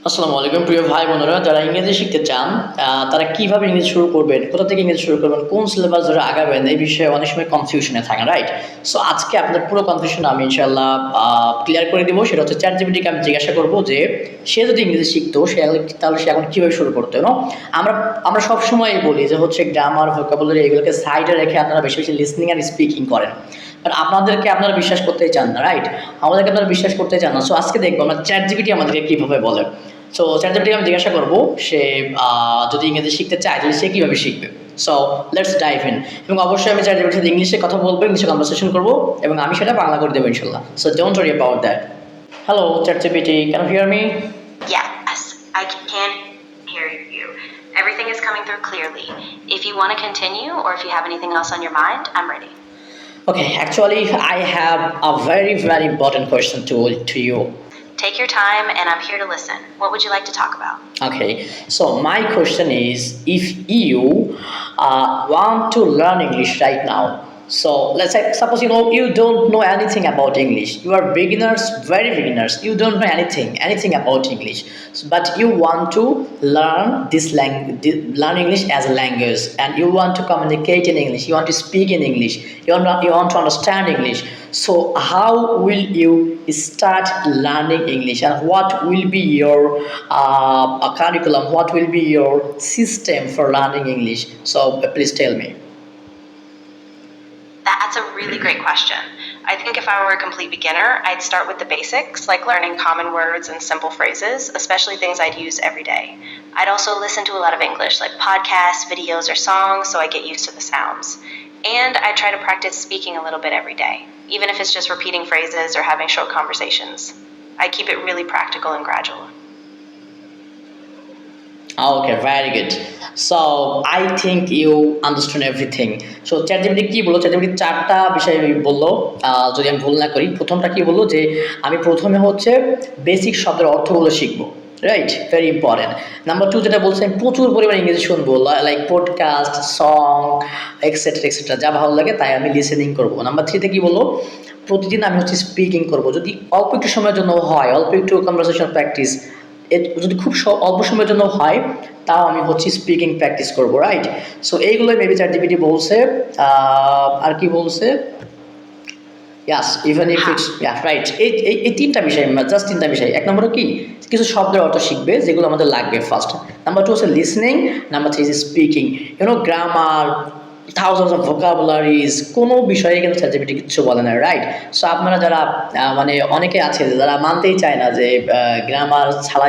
আসসালামু আলাইকুম প্রিয় ভাই বোনেরা যারা ইংরেজি শিখতে চান তারা কিভাবে ইংরেজি শুরু করবেন, কোথা থেকে ইংরেজি শুরু করবেন, কোন সিলেবাস ধরে আগাবেন এই বিষয়ে অনেক সময় কনফিউশনে থাকেন, রাইট? সো আজকে আপনাদের পুরো কনফিউশন আমি ইনশাআল্লাহ ক্লিয়ার করে দিব। সেটা হচ্ছে চ্যাটজিপিটিকে আমি জিজ্ঞাসা করবো যে সে যদি ইংরেজি শিখতো তাহলে সে এখন কীভাবে শুরু করতো। আমরা আমরা সবসময় বলি যে হচ্ছে গ্রামার, ভোকাবুলারি এগুলোকে সাইডে রেখে আপনারা বেশি বেশি লিসনিং অ্যান্ড স্পিকিং করেন, বাট আপনারা বিশ্বাস করতেই চান না, রাইট? আমাদেরকে আপনারা বিশ্বাস করতে চান না। সো আজকে দেখবো আমরা চ্যাটজিপিটি আমাদেরকে কীভাবে বলে। সো চ্যাটজিপিটিকে আমি জিজ্ঞাসা করবো সে যদি ইংরেজি শিখতে চায় তাহলে সে কীভাবে শিখবে। So let's dive in. এবং অবশ্যই আমি চ্যাটজিপিটির সাথে ইংলিশে কথা বলবো, ইংলিশে কনভারসেশন করবো এবং আমি সেটা বাংলা করে দেবো ইনশাল্লাহ। So don't worry about that. Hello ChatGPT, can you hear me? Yes, I can hear you. Everything is coming through clearly. If you want to continue or if you have anything else on your mind, I'm ready. Okay, actually I have a very very important question to you. Take your time and I'm here to listen. What would you like to talk about? Okay, so my question is, if you want to learn English right now, so let's say suppose you don't know anything about English, you are beginners, very beginners, you don't know anything about English, but you want to learn this language, learn English as a language, and you want to communicate in English, you want to speak in English, you want to understand English. So how will you start learning English, and what will be your curriculum, what will be your system for learning English? So please tell me. That's a really great question. I think if I were a complete beginner, I'd start with the basics, like learning common words and simple phrases, especially things I'd use every day. I'd also listen to a lot of English, like podcasts, videos, or songs, so I get used to the sounds. And I try to practice speaking a little bit every day, even if it's just repeating phrases or having short conversations. I keep it really practical and gradual. Okay, very good. So I think you understand everything. So ChatGPT কি বললো? ChatGPT চারটা বিষয় বললো, যদি আমি ভুল না করি। প্রথমটা কি বললো যে আমি প্রথমে হচ্ছে বেসিক শব্দের অর্থগুলো শিখবো, right? Very important. Number two যেটা বলছেন, প্রচুর পরিমাণে ইংরেজি শুনবো, like podcast, song, etcetera etcetera, যা ভালো লাগে তাই আমি লিসেনিং করবো। নাম্বার থ্রিতে কি বললো, প্রতিদিন আমি হচ্ছে স্পিকিং করবো, যদি অল্প একটু সময়ের জন্য হয়, অল্প একটু কনভারসেশন প্র্যাকটিস, যদি খুব অল্প সময়ের জন্য হয় তাও আমি হচ্ছে স্পিকিং প্র্যাকটিস করবো, রাইট? সো এইগুলোই মেবি চ্যাটজিপিটি বলছে। আর কি বলছে? ইয়াস, ইভেন ইফ ইটস, রাইট। এই তিনটা বিষয়, জাস্ট তিনটা বিষয়। এক নম্বরে কি, কিছু শব্দের অর্থ শিখবে যেগুলো আমাদের লাগবে ফার্স্ট। নাম্বার টু হচ্ছে listening, number three is speaking. Grammar, thousands of vocabularies, কোনো বিষয়ে কিন্তু চ্যাটজিপিটি কিচ্ছু বলে না, রাইট? সো আপনারা যারা মানে অনেকে আছে যারা মানতেই চায় না যে গ্রামার ছাড়া